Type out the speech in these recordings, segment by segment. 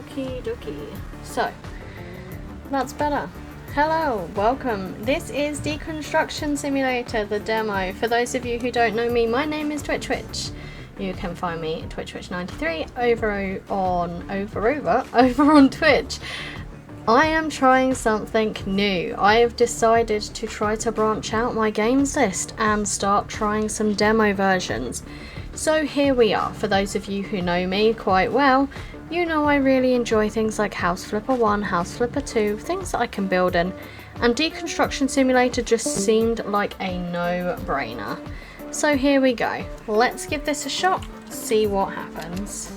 Okie dokie. So, that's better. Hello, welcome. This is Deconstruction Simulator, the demo. For those of you who don't know me, my name is Twitch. You can find me at Twitch93 over on Twitch. I am trying something new. I have decided to try to branch out my games list and start trying some demo versions. So here we are. For those of you who know me quite well, you know I really enjoy things like House Flipper 1, House Flipper 2, things that I can build in, and Deconstruction Simulator just seemed like a no-brainer. So here we go. Let's give this a shot, see what happens.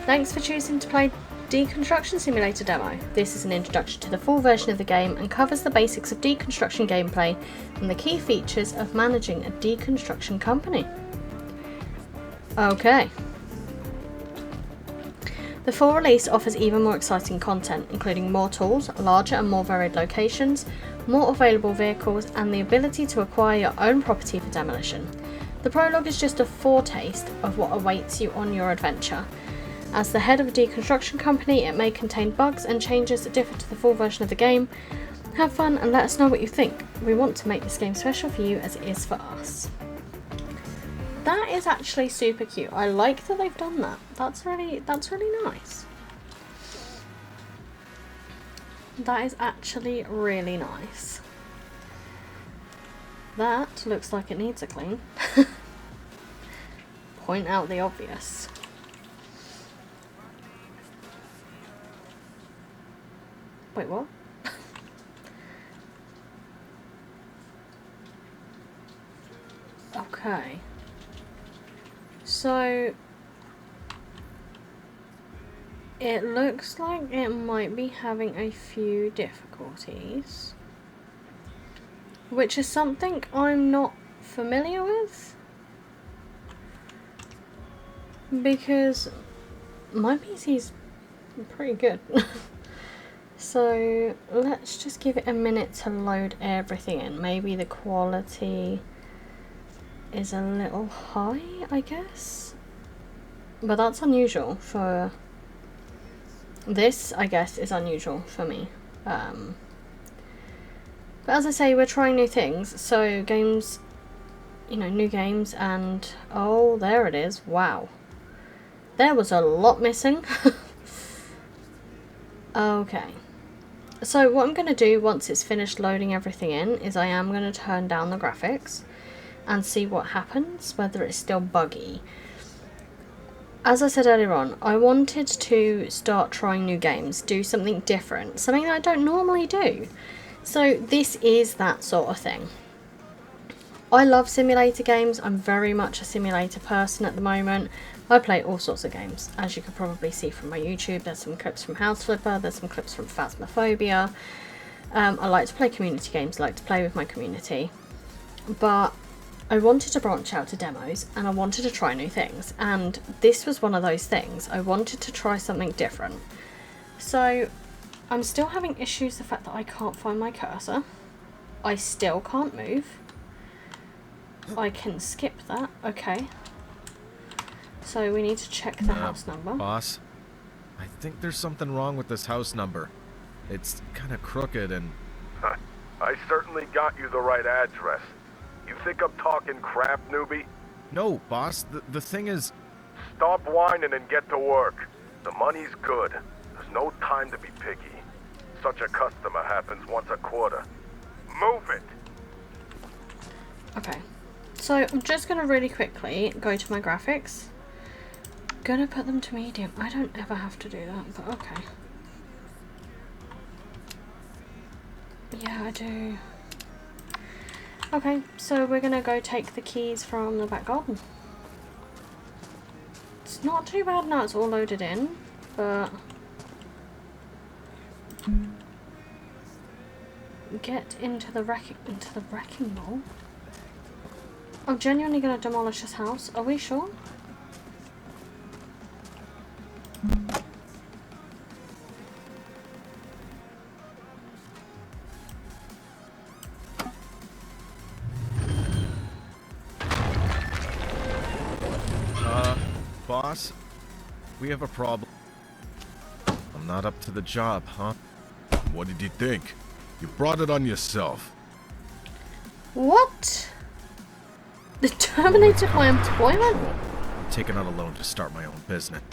Thanks for choosing to play Deconstruction Simulator demo. This is an introduction to the full version of the game and covers the basics of deconstruction gameplay and the key features of managing a deconstruction company. Okay. The full release offers even more exciting content, including more tools, larger and more varied locations, more available vehicles, and the ability to acquire your own property for demolition. The prologue is just a foretaste of what awaits you on your adventure. As the head of a deconstruction company, it may contain bugs and changes that differ to the full version of the game. Have fun and let us know what you think. We want to make this game special for you as it is for us. That is actually super cute. I like that they've done that. That's really nice. That is actually really nice. That looks like it needs a clean. Point out the obvious. Wait, what? Okay. So, it looks like it might be having a few difficulties, which is something I'm not familiar with, because my PC's pretty good. So let's just give it a minute to load everything in. Maybe the quality is a little high, I guess, but that's unusual for this. I guess is unusual for me, but as I say, we're trying new things, so games, you know, new games. And oh, there it is. Wow, there was a lot missing. Okay, so what I'm going to do once it's finished loading everything in is I am going to turn down the graphics and see what happens, whether it's still buggy. As I said earlier on, I wanted to start trying new games, do something different, something that I don't normally do. So this is that sort of thing. I love simulator games. I'm very much a simulator person at the moment. I play all sorts of games, as you can probably see from my YouTube. There's some clips from House Flipper, there's some clips from Phasmophobia. I like to play community games, I like to play with my community. But I wanted to branch out to demos and I wanted to try new things, and this was one of those things. I wanted to try something different. So I'm still having issues with the fact that I can't find my cursor. I still can't move. I can skip that. Okay. So we need to check the house number. Boss, I think there's something wrong with this house number. It's kind of crooked and... I certainly got you the right address. You think I'm talking crap, newbie? No, boss, the thing is... Stop whining and get to work. The money's good. There's no time to be picky. Such a customer happens once a quarter. Move it! Okay. So I'm just going to really quickly go to my graphics. Gonna put them to medium. I don't ever have to do that, but okay. Yeah, I do. Okay, so we're gonna go take the keys from the back garden. It's not too bad now it's all loaded in, but get into the wrecking ball. I'm genuinely gonna demolish this house. Are we sure? Boss, We have a problem. I'm not up to the job, huh? What did you think? You brought it on yourself. What? They terminated my employment? I'm taking out a loan to start my own business.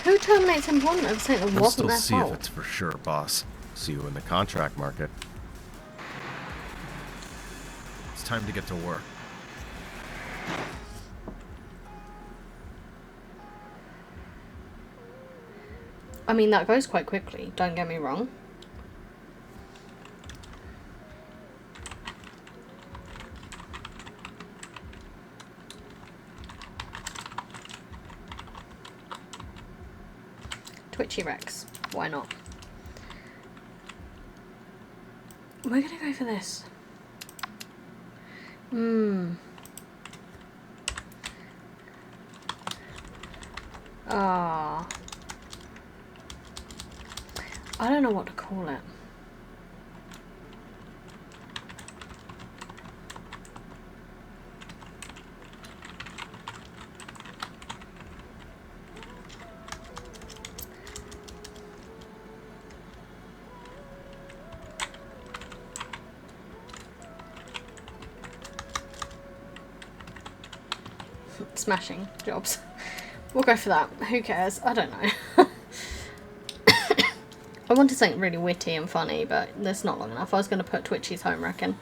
Who terminates employment over something that We'll wasn't still their see fault? if it's for sure, boss. See you in the contract market. It's time to get to work. I mean, that goes quite quickly, don't get me wrong. Twitchy Rex. Why not? We're gonna go for this. Ah. I don't know what to call it. Smashing jobs. We'll go for that. Who cares? I don't know. I wanted something really witty and funny, but that's not long enough. I was going to put Twitchy's home wrecking.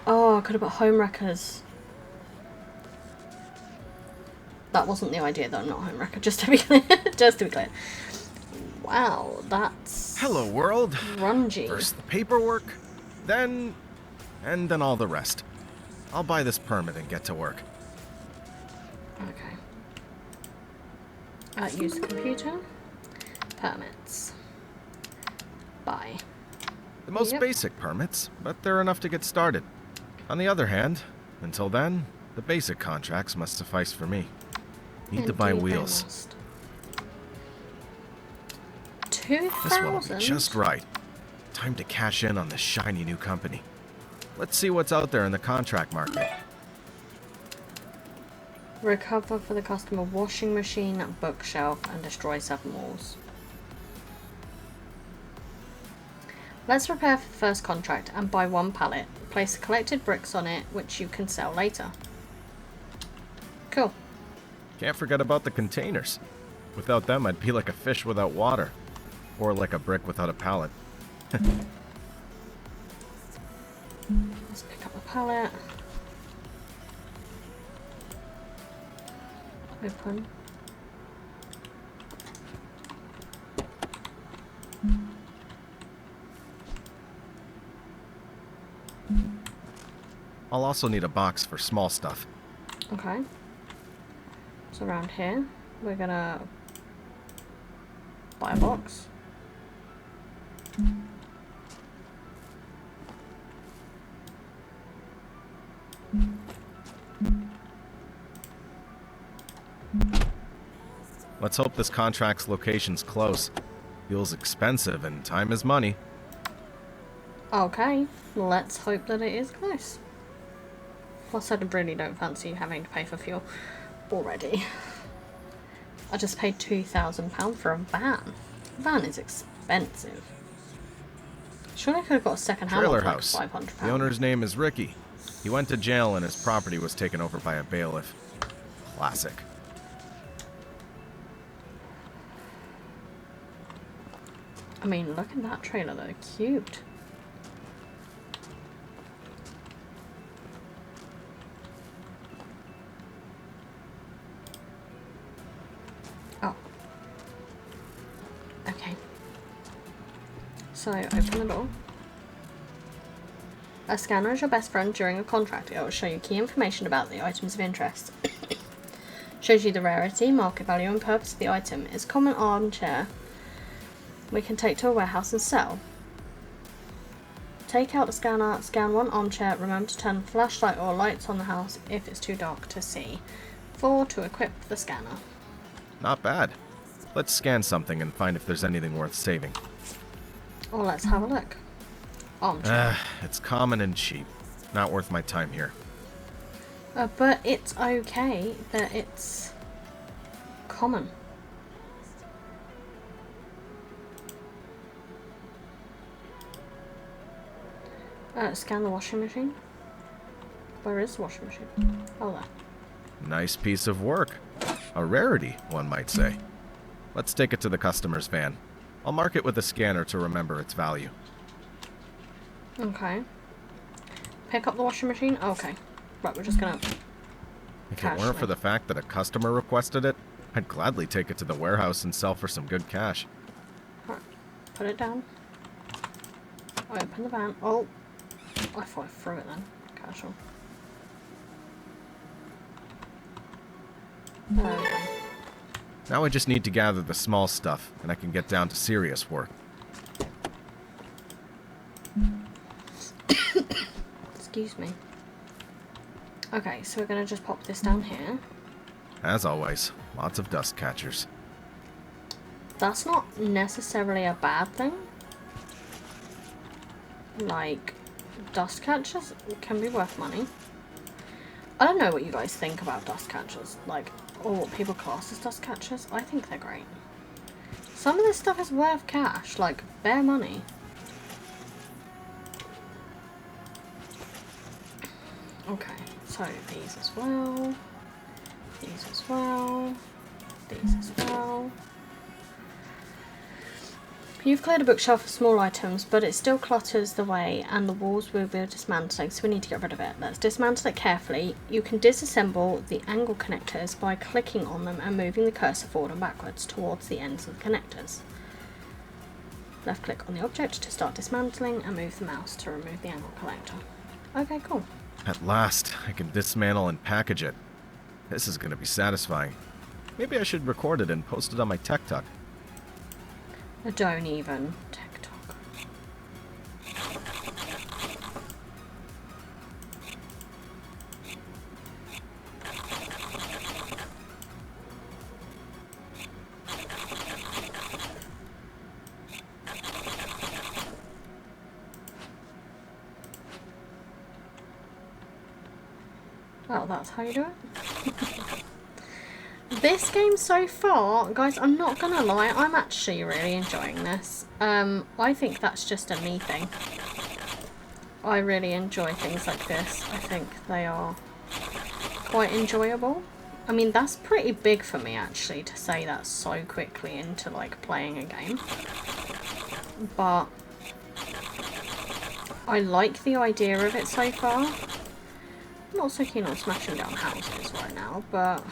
Oh, I could have put home wreckers. That wasn't the idea though, not home wrecker, just to be clear. Just to be clear. Wow, that's... Hello, world. grungy. First the paperwork, and then all the rest. I'll buy this permit and get to work. Okay. Use the computer. Permits. Buy. The most basic permits, but they're enough to get started. On the other hand, until then, the basic contracts must suffice for me. Need to buy wheels. 2,000? This one will be just right. Time to cash in on this shiny new company. Let's see what's out there in the contract market. Recover for the customer washing machine, bookshelf, and destroy 7 walls. Let's prepare for the first contract and buy 1 pallet. Place the collected bricks on it, which you can sell later. Cool. Can't forget about the containers. Without them, I'd be like a fish without water. Or like a brick without a pallet. Let's pick up a pallet. Open. I'll also need a box for small stuff. Okay. So around here, we're gonna buy a box. Let's hope this contract's location's close. Fuel's expensive and time is money. Okay, let's hope that it is close. Plus, I really don't fancy having to pay for fuel already. I just paid £2,000 for a van. A van is expensive. Surely I could have got a second hand Trailer one for house. like £500. The owner's name is Ricky. He went to jail and his property was taken over by a bailiff. Classic. I mean, look at that trailer though. Cute. Oh. Okay. So, open the door. A scanner is your best friend during a contract. It will show you key information about the items of interest. Shows you the rarity, market value, and purpose of the item. It's a common armchair we can take to a warehouse and sell. Take out the scanner, scan 1 armchair, remember to turn the flashlight or lights on the house if it's too dark to see. 4 to equip the scanner. Not bad. Let's scan something and find if there's anything worth saving. Well, let's have a look. Armchair. It's common and cheap. Not worth my time here. But it's okay that it's common. Scan the washing machine. Where is the washing machine? Oh, there. Nice piece of work. A rarity, one might say. Let's take it to the customer's van. I'll mark it with a scanner to remember its value. Okay. Pick up the washing machine? Okay. Right, we're just gonna... If it weren't for the fact that a customer requested it, I'd gladly take it to the warehouse and sell for some good cash. Right. Put it down. Open the van. Oh. I thought I threw it then. Casual. There we go. Now I just need to gather the small stuff, and I can get down to serious work. Excuse me. Okay, so we're gonna just pop this down here. As always, lots of dust catchers. That's not necessarily a bad thing. Like, dust catchers can be worth money. I don't know what you guys think about dust catchers, like, or what people class as dust catchers. I think they're great. Some of this stuff is worth cash, like, bare money. Okay, so these as well. These as well. These as well. You've cleared a bookshelf of small items, but it still clutters the way and the walls will be dismantling, so we need to get rid of it. Let's dismantle it carefully. You can disassemble the angle connectors by clicking on them and moving the cursor forward and backwards towards the ends of the connectors. Left click on the object to start dismantling and move the mouse to remove the angle connector. Okay, cool. At last, I can dismantle and package it. This is going to be satisfying. Maybe I should record it and post it on my TikTok. Don't even. TikTok. Oh, that's how you do it? This game so far, guys, I'm not gonna lie, I'm actually really enjoying this. I think that's just a me thing. I really enjoy things like this. I think they are quite enjoyable. I mean, that's pretty big for me, actually, to say that so quickly into, like, playing a game. But I like the idea of it so far. I'm not so keen on smashing down houses right now, but...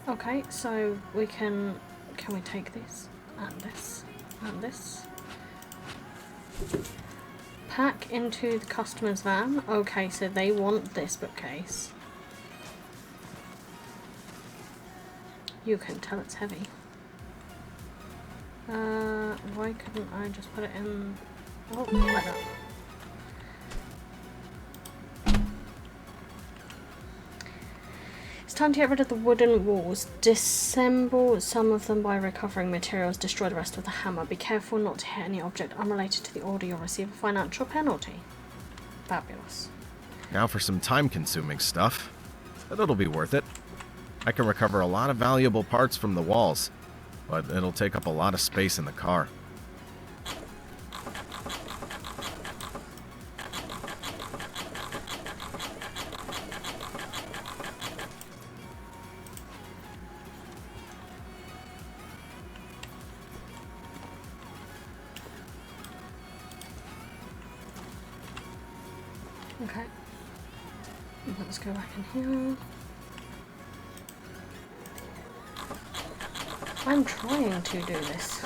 Okay, so we can we take this, and this, and this? Pack into the customer's van. Okay, so they want this bookcase. You can tell it's heavy. Why couldn't I just put it in... Oh, like that. It's time to get rid of the wooden walls. Disassemble some of them by recovering materials. Destroy the rest with a hammer. Be careful not to hit any object unrelated to the order. You'll receive a financial penalty. Fabulous. Now for some time-consuming stuff. But it'll be worth it. I can recover a lot of valuable parts from the walls, but it'll take up a lot of space in the car. Okay. Let's go back in here. I'm trying to do this.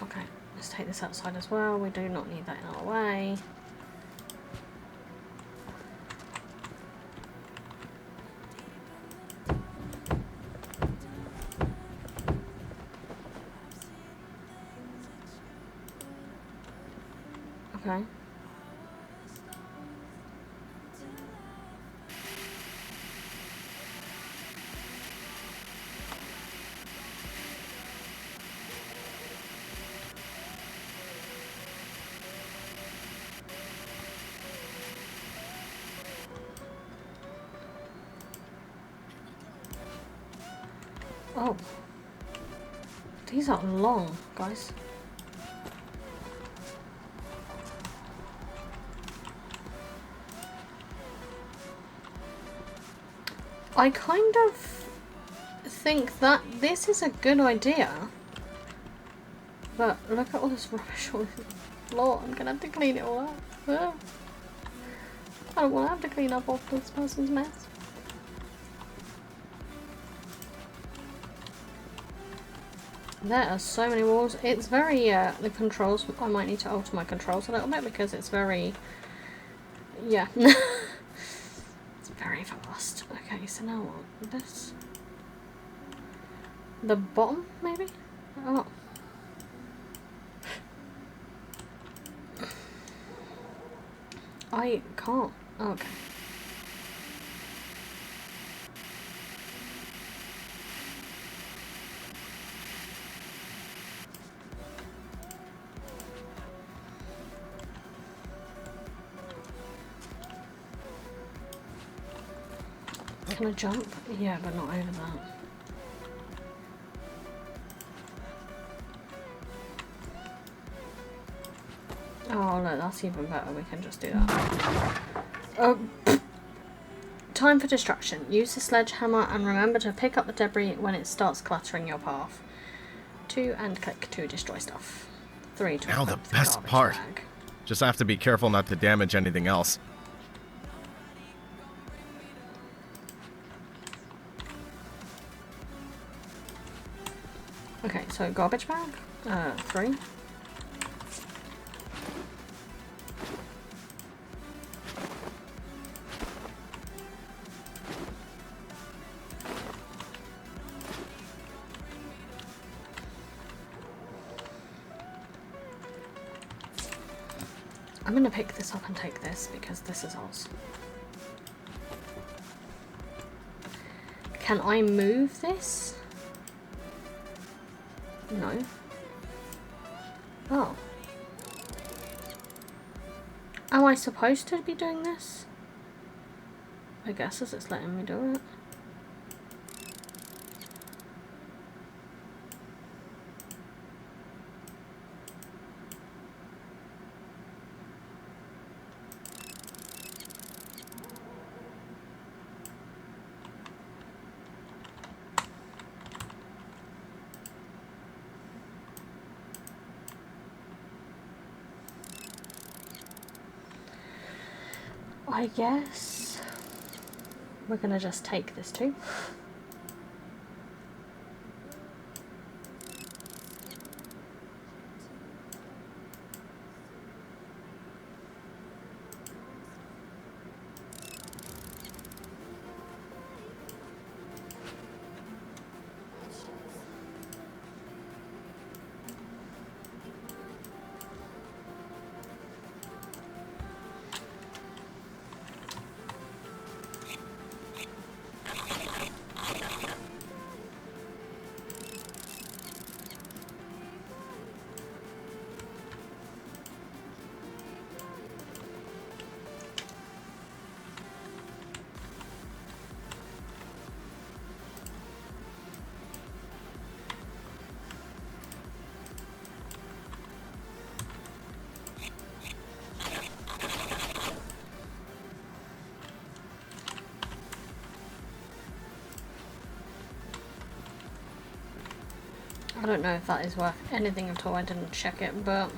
Okay, let's take this outside as well. We do not need that in our way. Okay. Oh. These are long, guys. I kind of think that this is a good idea. But look at all this rubbish on the floor. I'm gonna have to clean it all up. Ugh. I don't want to have to clean up after this person's mess. There are so many walls. It's very, the controls, I might need to alter my controls a little bit because it's very, yeah. It's very fast. Okay, so now what? This? The bottom, maybe? Oh. I can't. Okay. Can I jump? Yeah, but not over that. Oh look, that's even better. We can just do that. Time for destruction. Use the sledgehammer and remember to pick up the debris when it starts cluttering your path. 2 and click to destroy stuff. 3 to now the equip best garbage part. bag. Just have to be careful not to damage anything else. Okay, so garbage bag. 3. I'm gonna pick this up and take this because this is ours. Can I move this? No. Oh. Am I supposed to be doing this? I guess as it's letting me do it. I guess we're gonna just take this too. I don't know if that is worth anything at all. I didn't check it, but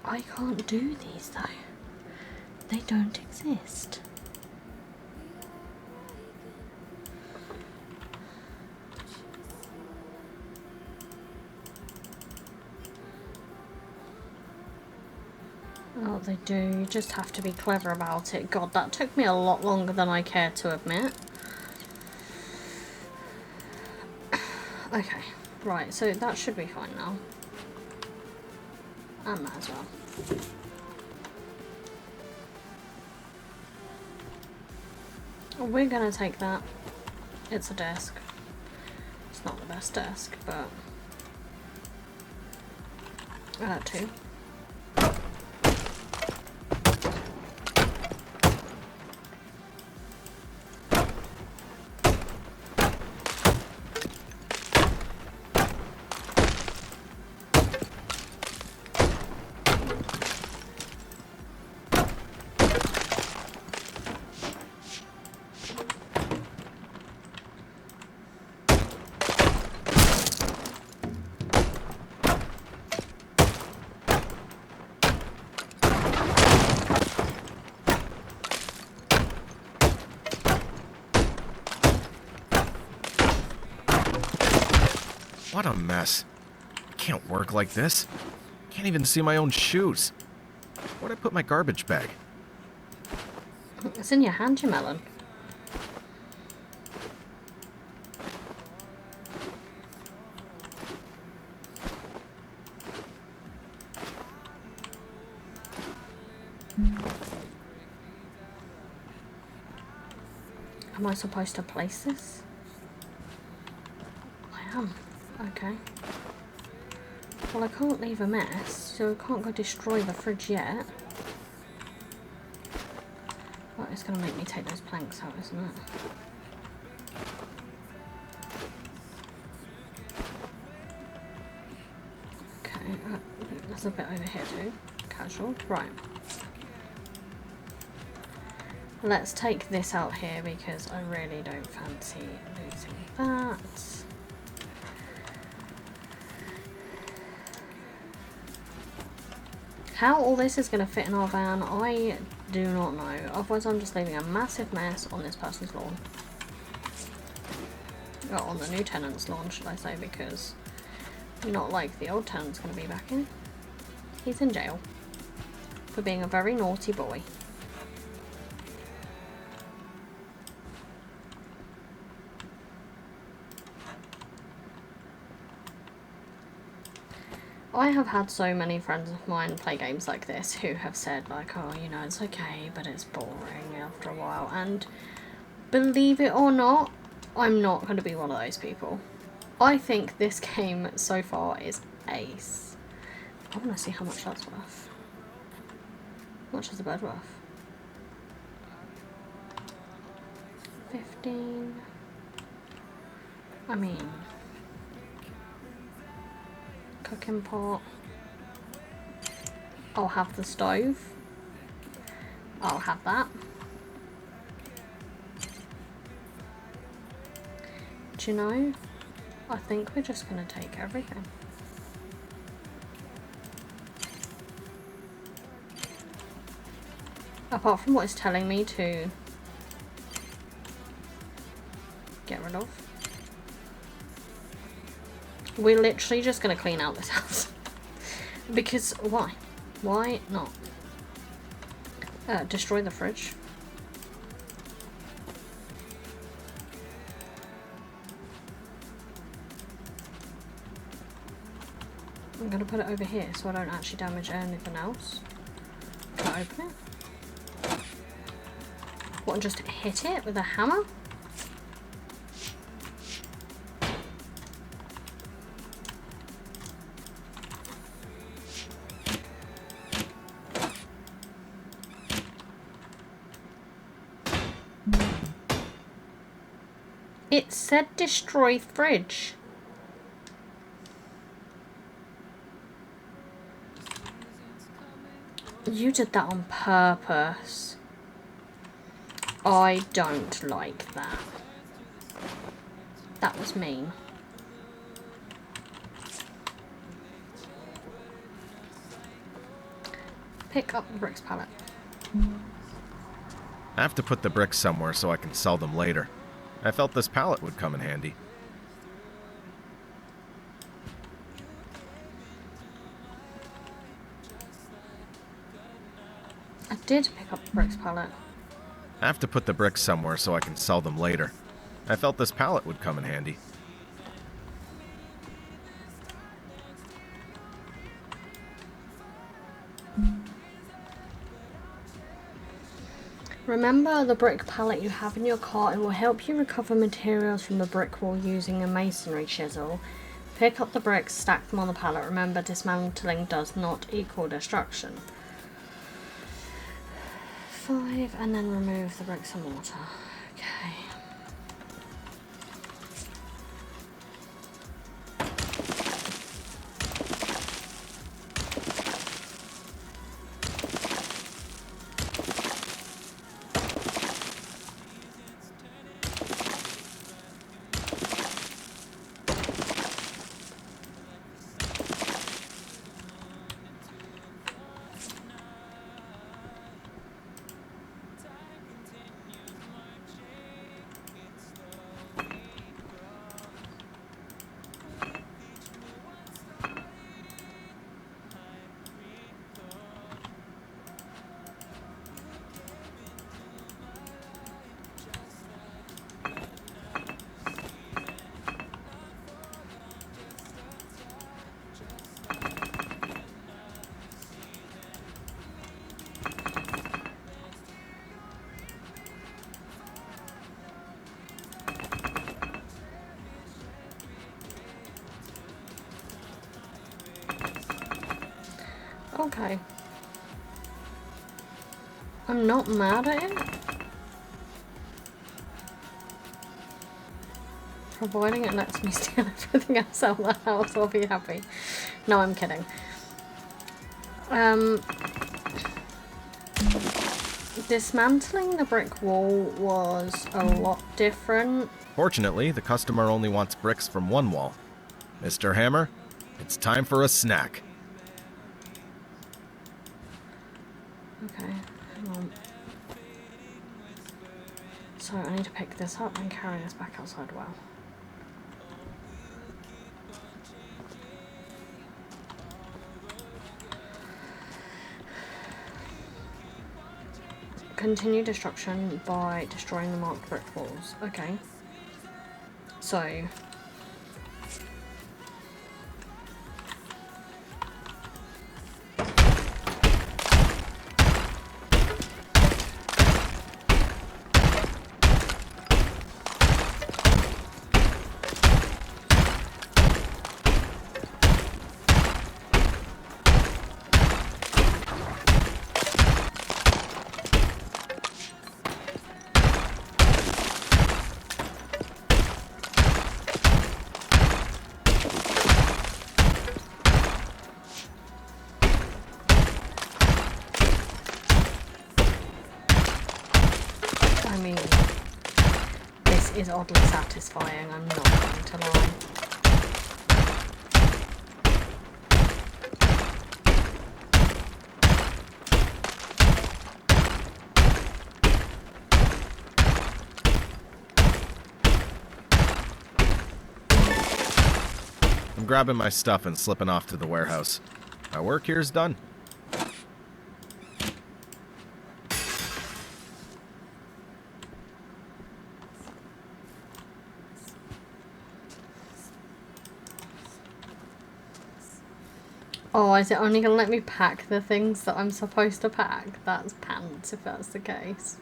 I can't do these though. They don't exist. Oh, they do. You just have to be clever about it. God, that took me a lot longer than I care to admit. Okay, right, so that should be fine now. And that as well. We're gonna take that. It's a desk. It's not the best desk, but... two. What a mess. I can't work like this. Can't even see my own shoes. Where'd I put my garbage bag? It's in your hand, you melon. Am I supposed to place this? I am. Okay. Well, I can't leave a mess, so I can't go destroy the fridge yet. Well, it's going to make me take those planks out, isn't it? Okay, there's a bit over here too. Casual. Right. Let's take this out here because I really don't fancy losing that. How all this is going to fit in our van, I do not know. Otherwise I'm just leaving a massive mess on this person's lawn. Or on the new tenant's lawn, should I say, because not like the old tenant's going to be back in. He's in jail for being a very naughty boy. I have had so many friends of mine play games like this who have said like, oh, you know, it's okay, but it's boring after a while. And believe it or not, I'm not going to be one of those people. I think this game so far is ace. I want to see how much that's worth. How much is the bed worth? 15. I mean... cooking pot. I'll have the stove. I'll have that. Do you know? I think we're just going to take everything. Apart from what it's telling me to get rid of. We're literally just going to clean out this house. Because, why? Why not? Destroy the fridge. I'm going to put it over here so I don't actually damage anything else. Can I open it? What, and just hit it with a hammer? It said destroy fridge. You did that on purpose. I don't like that. That was mean. Pick up the bricks pallet. I have to put the bricks somewhere so I can sell them later. I felt this pallet would come in handy. I did pick up the bricks pallet. I have to put the bricks somewhere so I can sell them later. I felt this pallet would come in handy. Remember the brick pallet you have in your cart. It will help you recover materials from the brick wall using a masonry chisel. Pick up the bricks, stack them on the pallet. Remember, dismantling does not equal destruction. 5, and then remove the bricks and mortar. Okay. Okay. I'm not mad at it. Providing it lets me steal everything else out of the house, I'll be happy. No, I'm kidding. Dismantling the brick wall was a lot different. Fortunately, the customer only wants bricks from one wall. Mr. Hammer, it's time for a snack. Okay, hang on. So I need to pick this up and carry this back outside well. Continue destruction by destroying the marked brick walls. Okay. So I mean, this is oddly satisfying, I'm not going to lie. I'm grabbing my stuff and slipping off to the warehouse. My work here's done. Oh, is it only going to let me pack the things that I'm supposed to pack? That's pants, if that's the case.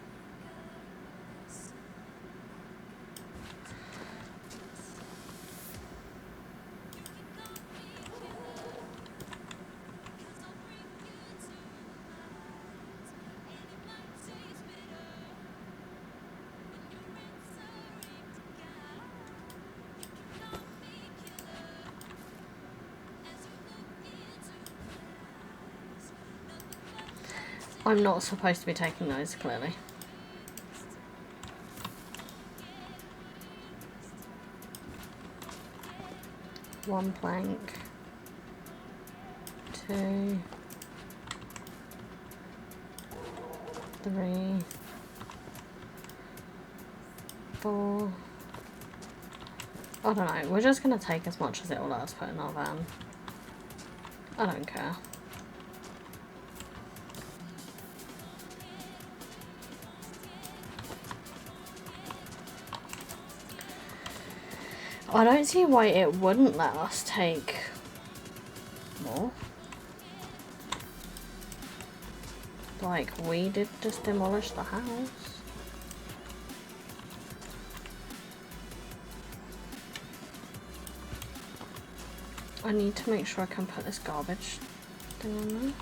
I'm not supposed to be taking those, clearly. One plank. 2. 3. 4. I don't know, we're just going to take as much as it will let us put in our van. I don't care. I don't see why it wouldn't let us take more. Like, we did just demolish the house. I need to make sure I can put this garbage thing on there.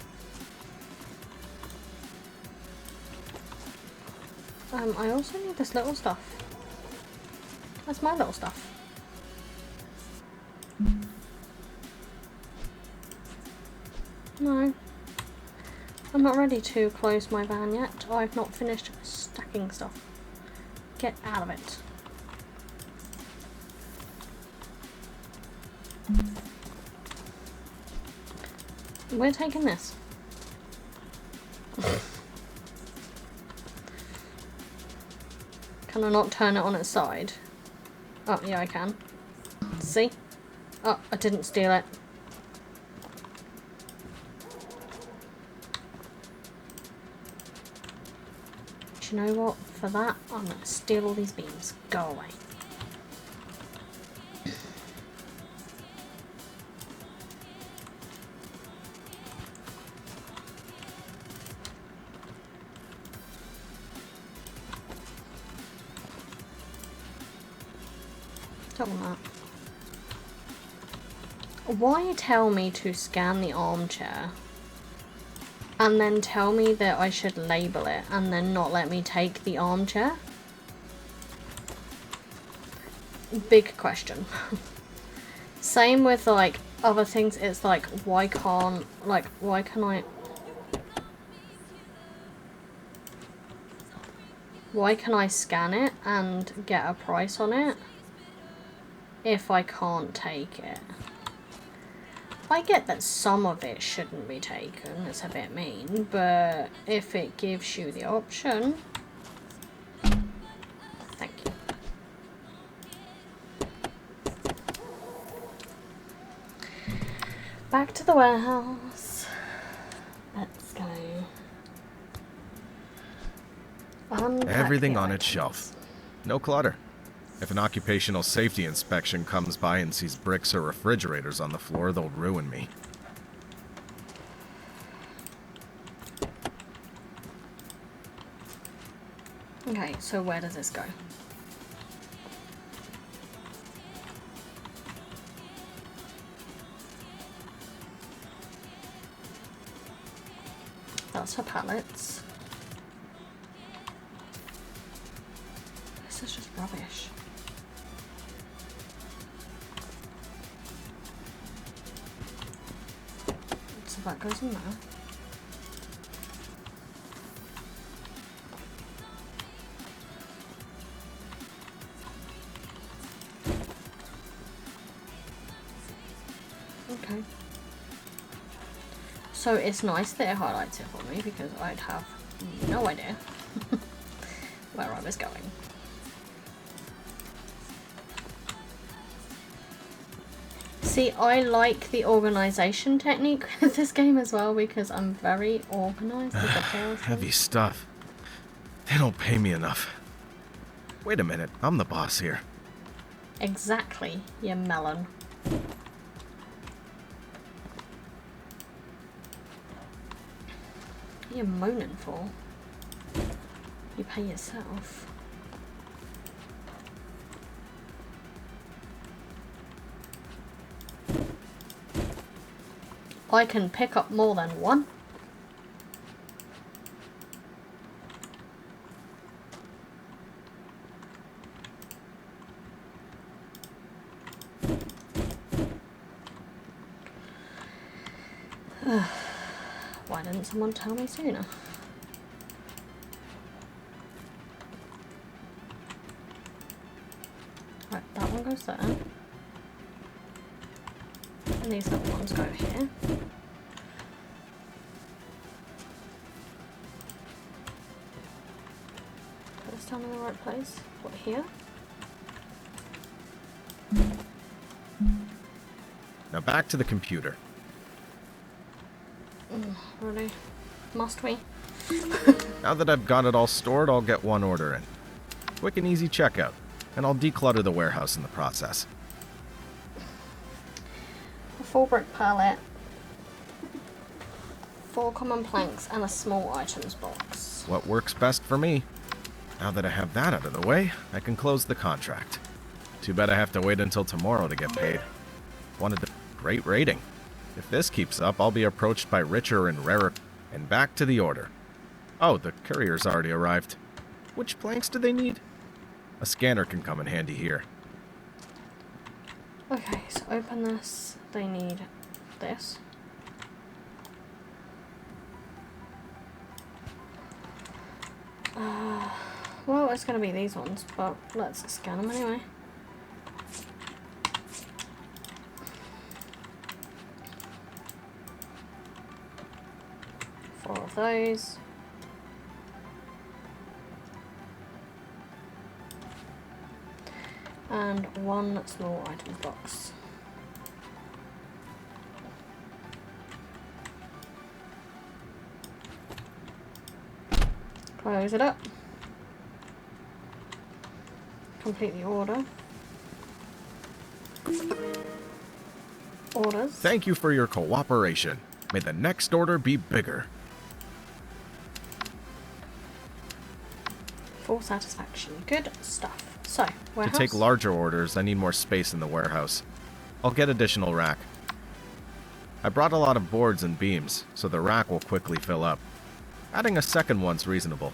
I also need this little stuff. That's my little stuff. No. I'm not ready to close my van yet. I've not finished stacking stuff. Get out of it. We're taking this. Can I not turn it on its side? Oh, yeah, I can. See? Oh, I didn't steal it. Do you know what? For that, I'm going to steal all these beams. Go away. Don't want that. Why tell me to scan the armchair and then tell me that I should label it and then not let me take the armchair? Big question. Same with like other things. It's like, why can I scan it and get a price on it if I can't take it? I get that some of it shouldn't be taken, it's a bit mean, but if it gives you the option, thank you. Back to the warehouse. Let's go. Everything on its shelf. No clutter. If an occupational safety inspection comes by and sees bricks or refrigerators on the floor, they'll ruin me. Okay, so where does this go? That's for pallets. This is just rubbish. So that goes in there. Okay. So it's nice that it highlights it for me because I'd have no idea where I was going. See, I like the organisation technique with this game as well because I'm very organised as a person. Heavy stuff. They don't pay me enough. Wait a minute, I'm the boss here. Exactly, you melon. What are you moaning for? You pay yourself. I can pick up more than one. Why didn't someone tell me sooner? Right, that one goes there. And these little ones go here. Put this down in the right place. What, here? Now back to the computer. Really? Must we? Now that I've got it all stored, I'll get one order in. Quick and easy checkout, and I'll declutter the warehouse in the process. A full brick pallet. 4 common planks and a small items box. What works best for me. Now that I have that out of the way, I can close the contract. Too bad I have to wait until tomorrow to get paid. Wanted a great rating. If this keeps up, I'll be approached by richer and rarer. And back to the order. Oh, the courier's already arrived. Which planks do they need? A scanner can come in handy here. Okay, so open this. They need this. Well, it's going to be these ones, but let's scan them anyway. Four of those. And 1 small items box. Close it up. Complete the order. Orders. Thank you for your cooperation. May the next order be bigger. Full satisfaction. Good stuff. So, warehouse. To take larger orders, I need more space in the warehouse. I'll get additional rack. I brought a lot of boards and beams, so the rack will quickly fill up. Adding a second one's reasonable.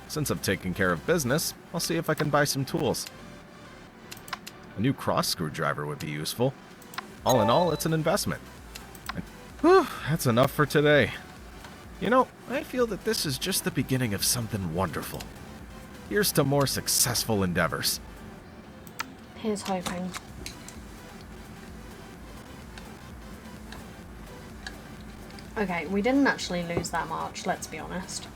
Since I've taken care of business, I'll see if I can buy some tools. A new cross screwdriver would be useful. All in all, it's an investment. Whew, that's enough for today. You know, I feel that this is just the beginning of something wonderful. Here's to more successful endeavors. Here's hoping. Okay, we didn't actually lose that much, let's be honest.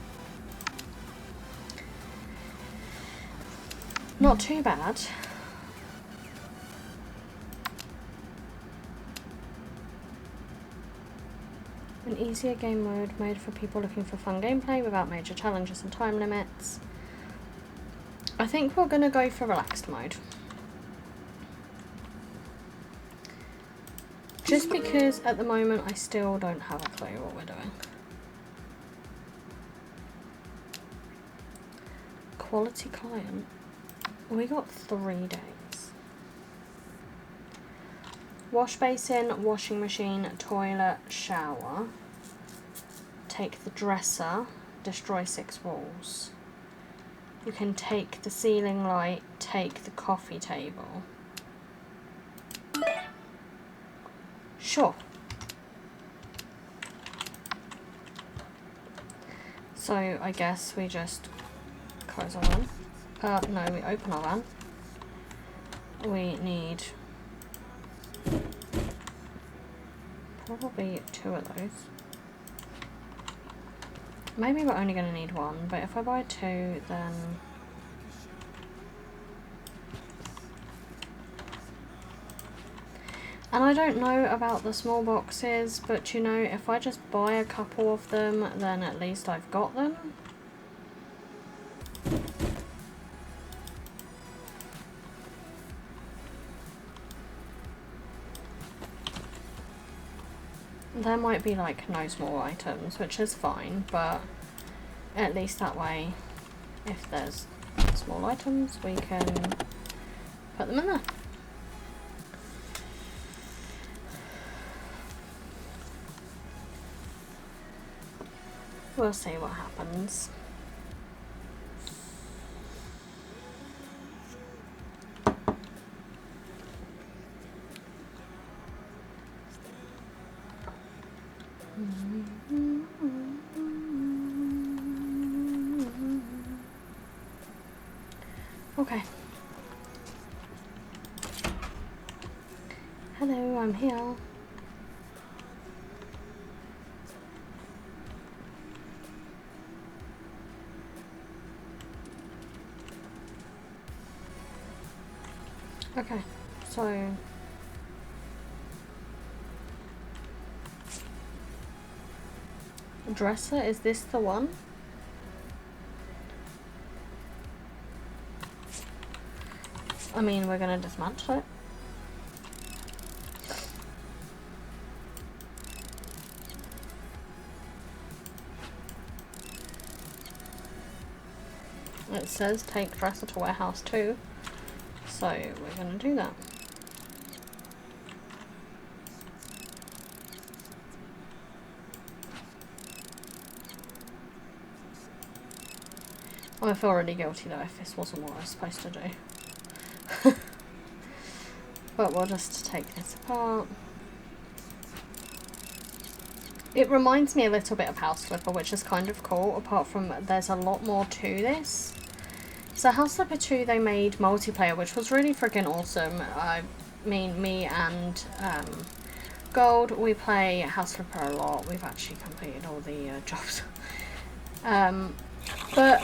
Not too bad. An easier game mode made for people looking for fun gameplay without major challenges and time limits. I think we're going to go for relaxed mode. Just because at the moment I still don't have a clue what we're doing. Quality client. We got 3 days. Wash basin, washing machine, toilet, shower. Take the dresser, destroy 6 walls. You can take the ceiling light, take the coffee table. Sure. So I guess we just close our van. No, we open our van. We need probably 2 of those. Maybe we're only going to need 1, but if I buy 2, then and I don't know about the small boxes, but you know, if I just buy a couple of them, then at least I've got them. There might be like no small items, which is fine, but at least that way, if there's small items, we can put them in there. We'll see what happens. Okay. Hello, I'm here. Okay, so dresser, is this the one? I mean, we're going to dismantle it. It says take dresser to warehouse 2, so we're going to do that. I feel really guilty though if this wasn't what I was supposed to do. But we'll just take this apart. It reminds me a little bit of House Flipper, which is kind of cool, apart from there's a lot more to this. So House Flipper 2, they made multiplayer, which was really freaking awesome. I mean, me and Gold, we play House Flipper a lot. We've actually completed all the jobs. But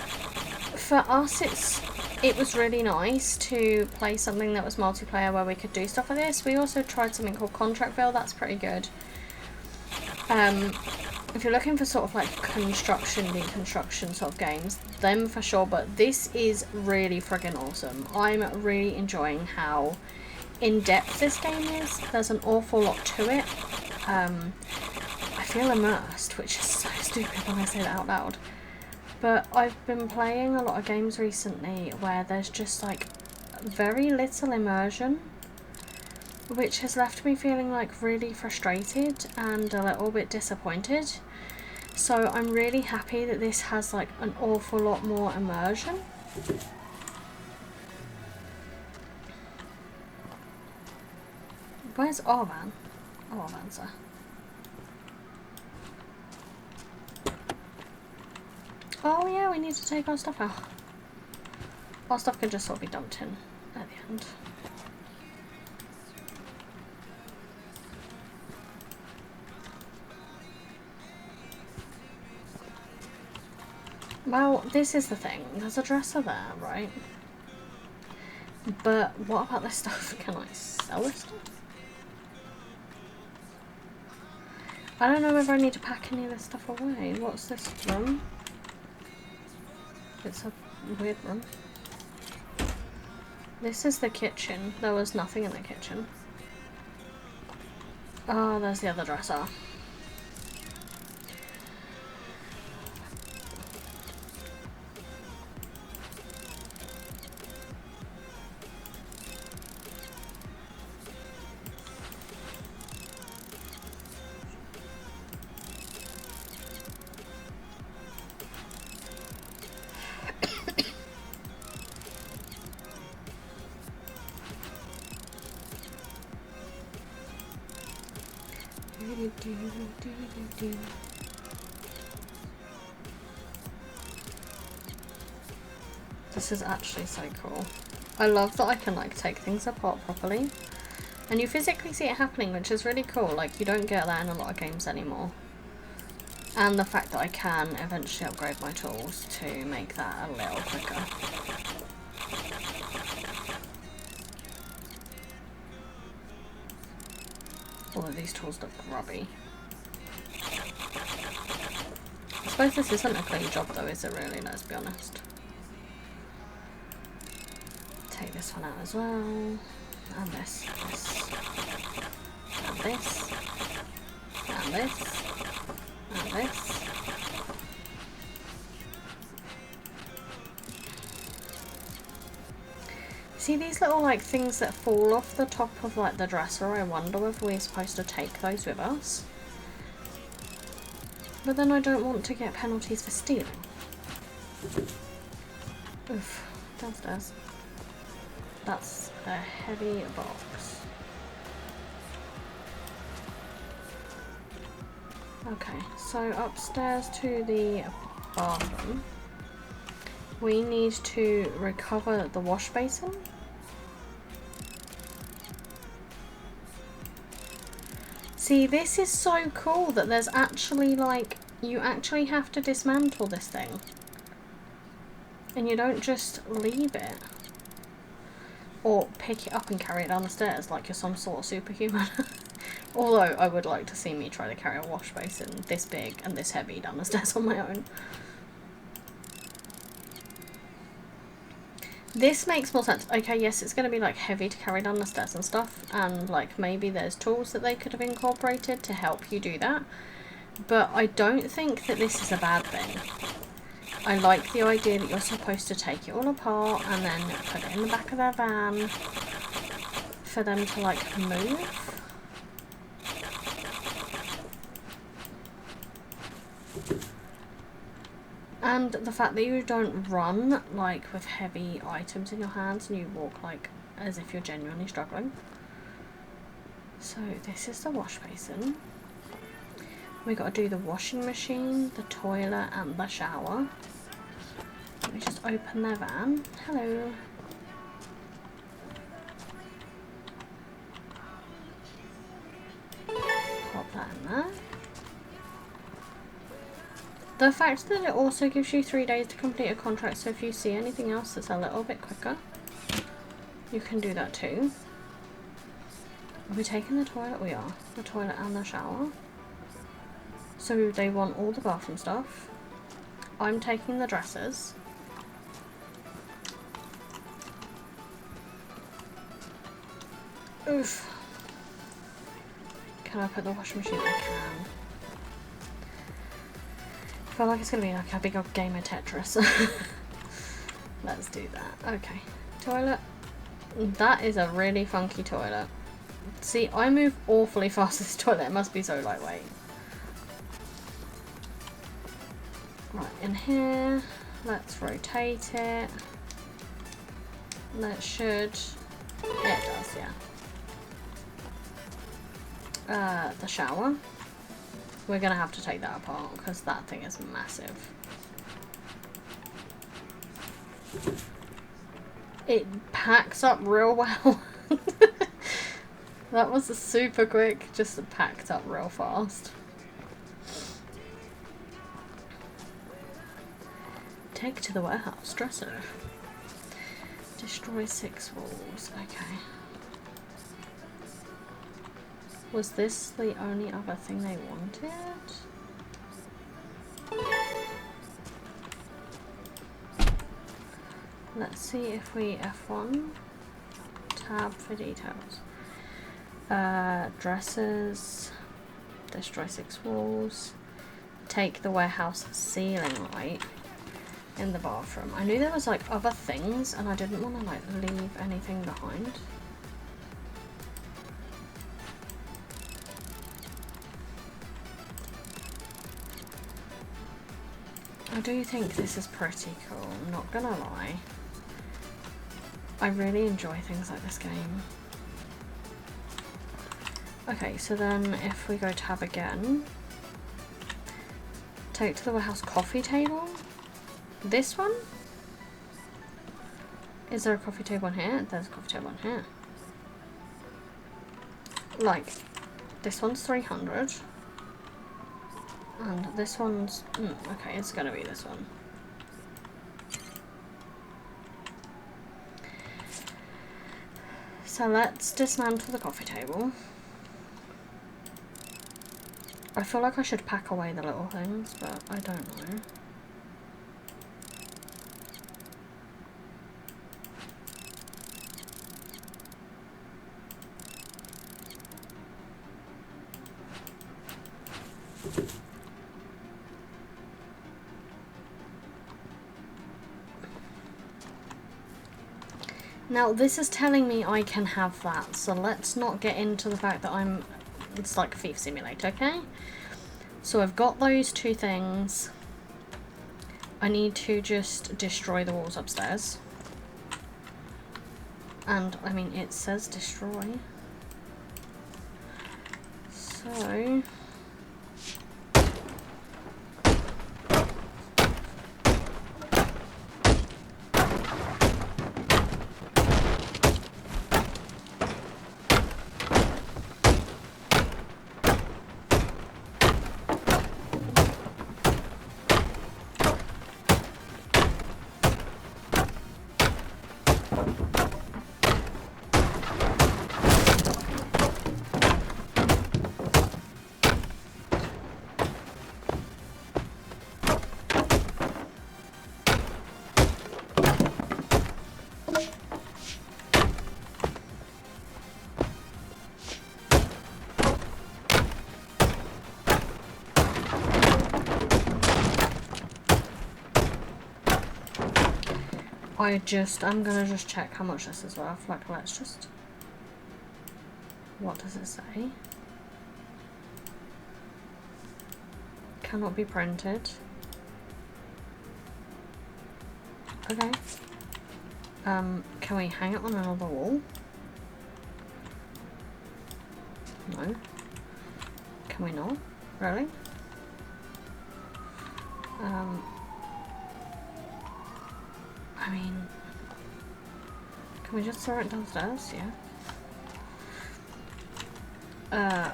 for us, it was really nice to play something that was multiplayer where we could do stuff like this. We also tried something called Contractville. That's pretty good. If you're looking for sort of like construction, deconstruction sort of games, them for sure, but this is really friggin' awesome. I'm really enjoying how in-depth this game is. There's an awful lot to it. I feel immersed, which is so stupid when I say that out loud. But I've been playing a lot of games recently where there's just like very little immersion, which has left me feeling like really frustrated and a little bit disappointed. So I'm really happy that this has like an awful lot more immersion. Where's Arvan? Oh, Arvan's there. Oh yeah, we need to take our stuff out. Our stuff can just sort of be dumped in at the end. Well, this is the thing. There's a dresser there, right? But what about this stuff? Can I sell this stuff? I don't know whether I need to pack any of this stuff away. What's this room? It's a weird room. This is the kitchen. There was nothing in the kitchen. Oh, there's the other dresser. This is actually so cool. I love that I can like take things apart properly. And you physically see it happening, which is really cool. Like, you don't get that in a lot of games anymore. And the fact that I can eventually upgrade my tools to make that a little quicker. Although these tools look grubby. I suppose this isn't a clean job though, is it really? Let's be honest. Take this one out as well. And this. And this. And this. And this. See these little like things that fall off the top of like the dresser? I wonder if we're supposed to take those with us. But then I don't want to get penalties for stealing. Oof, downstairs. That's a heavy box. Okay, so upstairs to the bathroom. We need to recover the wash basin. See, this is so cool that there's actually like, you actually have to dismantle this thing. And you don't just leave it. Or pick it up and carry it down the stairs like you're some sort of superhuman. Although I would like to see me try to carry a wash basin this big and this heavy down the stairs on my own. This makes more sense. Okay, yes, it's going to be like heavy to carry down the stairs and stuff, and like maybe there's tools that they could have incorporated to help you do that, but I don't think that this is a bad thing. I like the idea that you're supposed to take it all apart and then put it in the back of their van for them to like move. And the fact that you don't run like with heavy items in your hands and you walk like as if you're genuinely struggling. So this is the wash basin. We got to do the washing machine, the toilet and the shower. Let me just open their van. Hello. Pop that in there. The fact that it also gives you 3 days to complete a contract, so if you see anything else that's a little bit quicker, you can do that too. Are we taking the toilet? We are. The toilet and the shower. So they want all the bathroom stuff. I'm taking the dressers. Oof. Can I put the washing machine? I can. I feel like it's going to be like a big old game of Tetris. Let's do that. Okay. Toilet. That is a really funky toilet. See, I move awfully fast this toilet. It must be so lightweight. Right, in here. Let's rotate it. That should... Yeah, it does, yeah. The shower. We're going to have to take that apart because that thing is massive. It packs up real well. That was super quick, just packed up real fast. Take to the warehouse, dresser. Destroy 6 walls, okay. Was this the only other thing they wanted? Let's see if we F1 tab for details. Dresses, destroy 6 walls, take the warehouse ceiling light in the bathroom. I knew there was like other things and I didn't want to like leave anything behind. I do think this is pretty cool, I'm not gonna lie. I really enjoy things like this game. Okay, so then if we go tab again, take to the warehouse coffee table. This one? Is there a coffee table in here? There's a coffee table in here. Like, this one's 300. And this one's... okay, it's gonna be this one. So let's dismantle the coffee table. I feel like I should pack away the little things, but I don't know. Now this is telling me I can have that, so let's not get into the fact that it's like a Thief Simulator, okay? So I've got those 2 things. I need to just destroy the walls upstairs. And, I mean, it says destroy. So... I'm gonna just check how much this is worth. Like, let's just... What does it say? Cannot be printed. Okay. Can we hang it on another wall? No. Can we not? Really? I mean... Can we just throw it downstairs? Yeah.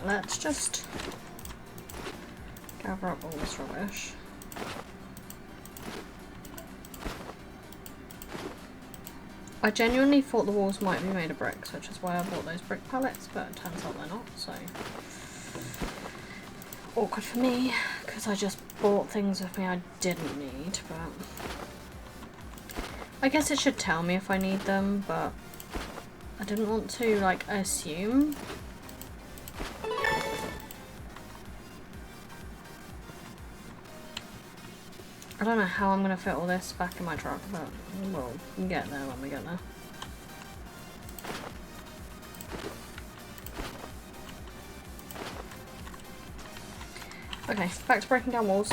Let's just gather up all this rubbish. I genuinely thought the walls might be made of bricks, which is why I bought those brick pallets, but it turns out they're not, so... Awkward for me, because I just bought things with me I didn't need, but... I guess it should tell me if I need them, but I didn't want to, like, assume. I don't know how I'm going to fit all this back in my truck, but we'll get there when we get there. Okay, back to breaking down walls.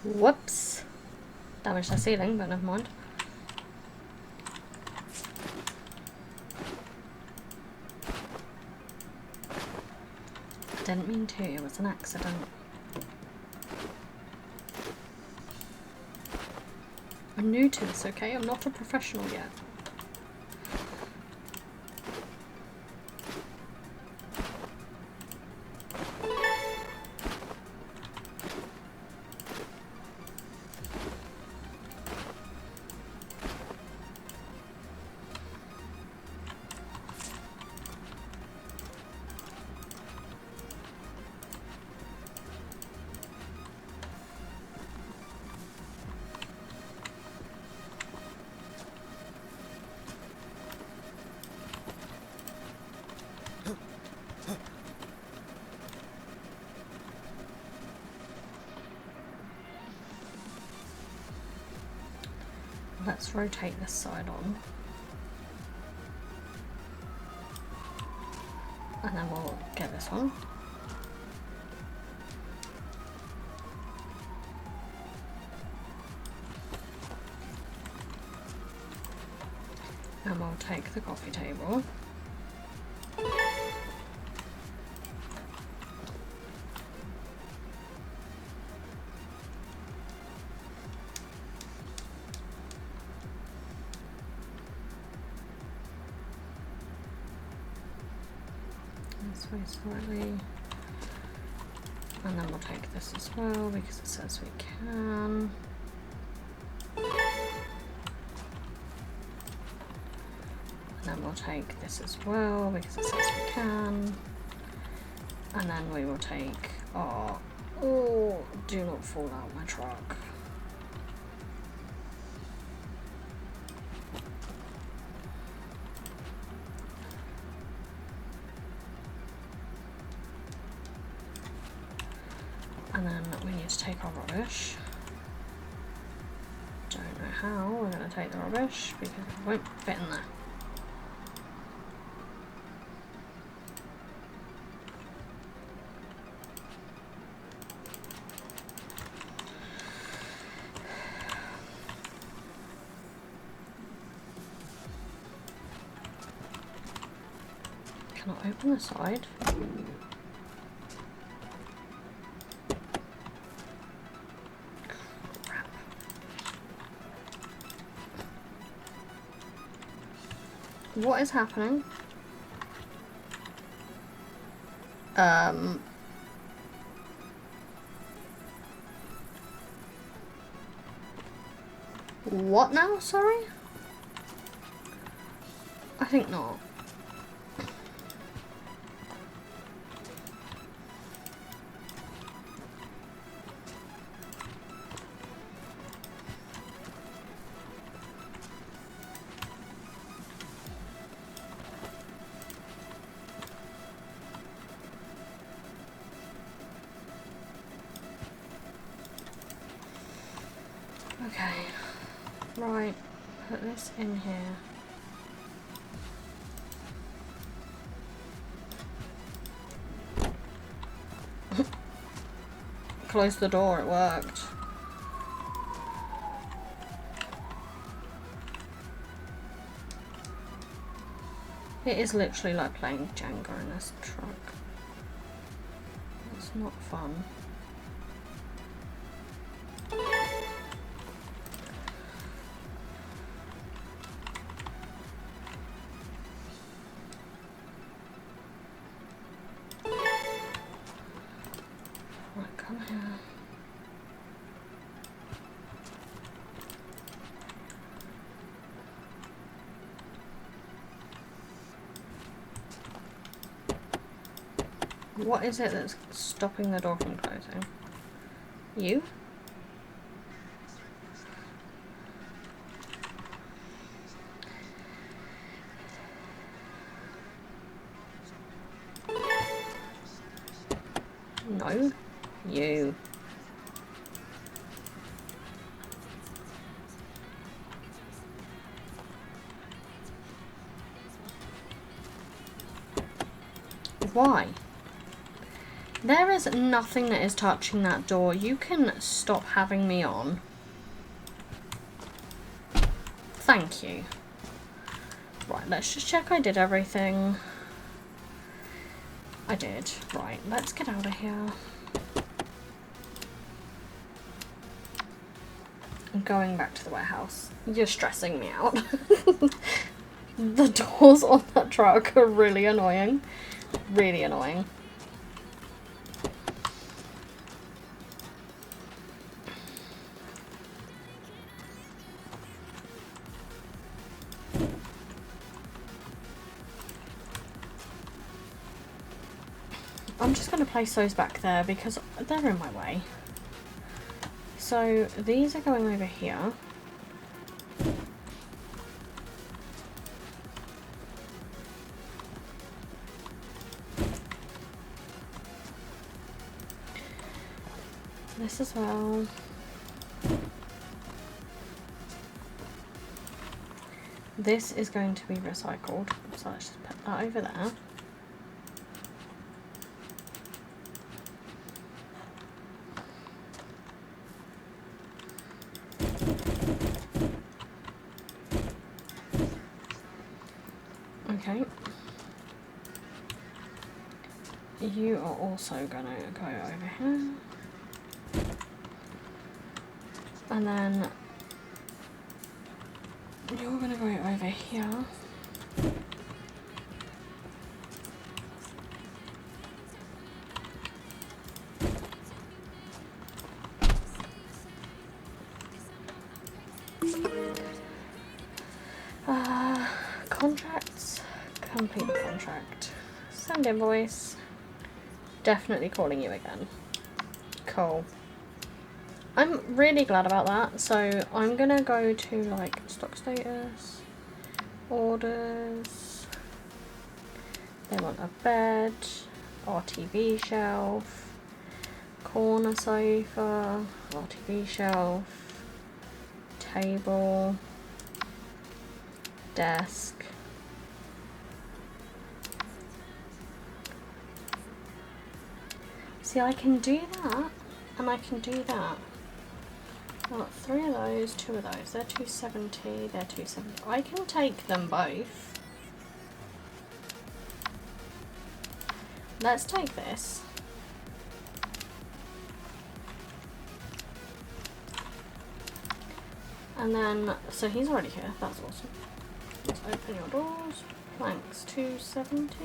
Whoops. Damaged the ceiling, but never mind. I didn't mean to, it was an accident. I'm new to this, okay? I'm not a professional yet. Let's rotate this side on. And then we'll get this one. And we'll take the coffee table. This way slightly, and then we'll take this as well because it says we can. And then we'll take this as well because it says we can. And then we will take our, oh, do not fall out my truck. And then we need to take our rubbish. Don't know how we're going to take the rubbish because it won't fit in there. Cannot open the side. What is happening? What now? Sorry? I think not. Okay. Right. Put this in here. Close the door, it worked. It is literally like playing Jenga in this truck. It's not fun. Right, come here. What is it that's stopping the door from closing? You? No. You. Why? There is nothing that is touching that door. You can stop having me on. Thank you. Right, let's just check I did everything. I did. Right, let's get out of here. I'm going back to the warehouse. You're stressing me out. The doors on that truck are really annoying. Really annoying. I'm just going to place those back there because they're in my way. So these are going over here. This as well. This is going to be recycled, so let's just put that over there. Okay. You are also gonna go over here. And then you're gonna go over here. Contracts. Complete contract. Send invoice. Definitely calling you again. Cool. I'm really glad about that. So I'm gonna go to like stock status, orders. They want a bed, RTV shelf, corner sofa, RTV shelf, table, desk. See, I can do that, and I can do that. I've got 3 of those, 2 of those. They're 270, they're 270. I can take them both. Let's take this. And then, so he's already here, that's awesome. Let's open your doors. Planks 270.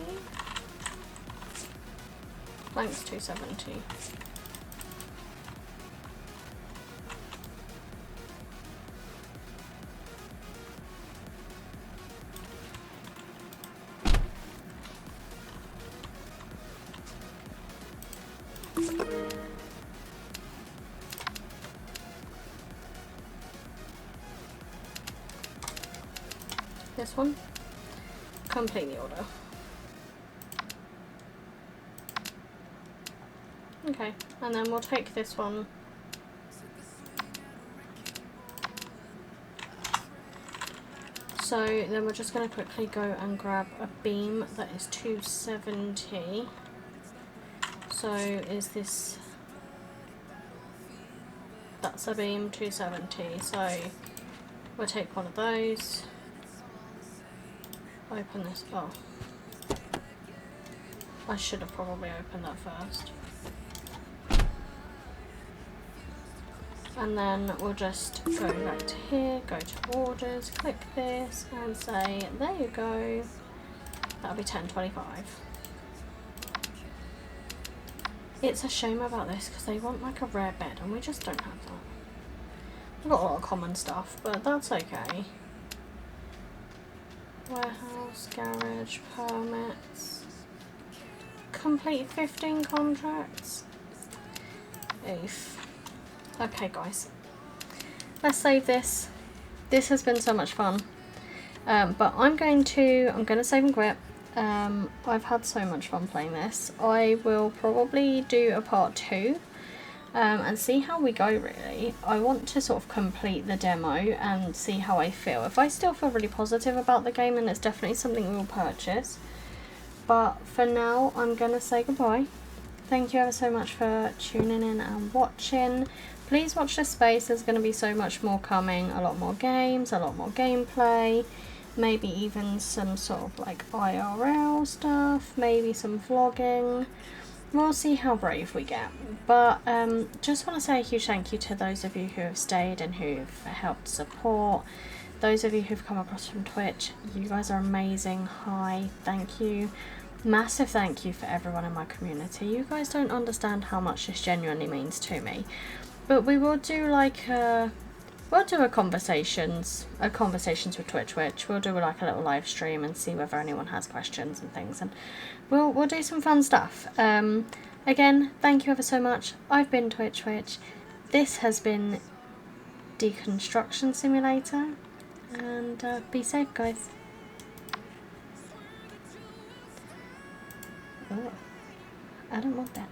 Planks 270. This one, complete the order. Okay, and then we'll take this one So then we're just going to quickly go and grab a beam that is 270. So is this... That's a beam 270. So we'll take one of those. Open this. Oh. I should have probably opened that first. And then we'll just go back to here, go to orders, click this and say, there you go, that'll be 1025. It's a shame about this because they want like a rare bed and we just don't have that. We've got a lot of common stuff, but that's okay. Warehouse, garage, permits. Complete 15 contracts. Oof. Okay guys, let's save this. This has been so much fun. But I'm going to save and quit. I've had so much fun playing this. I will probably do a part 2 and see how we go really. I want to sort of complete the demo and see how I feel. If I still feel really positive about the game, then it's definitely something we'll purchase. But for now, I'm going to say goodbye. Thank you ever so much for tuning in and watching. Please watch this space, there's going to be so much more coming, a lot more games, a lot more gameplay, maybe even some sort of like IRL stuff, maybe some vlogging. We'll see how brave we get. But just want to say a huge thank you to those of you who have stayed and who've helped support. Those of you who've come across from Twitch, you guys are amazing. Hi, thank you. Massive thank you for everyone in my community. You guys don't understand how much this genuinely means to me. But we will do like we'll do a conversations with Twitch, which we'll do like a little live stream and see whether anyone has questions and things, and we'll do some fun stuff. Again, thank you ever so much. I've been Twitch. This has been Deconstruction Simulator, and be safe, guys. Oh, I don't want that.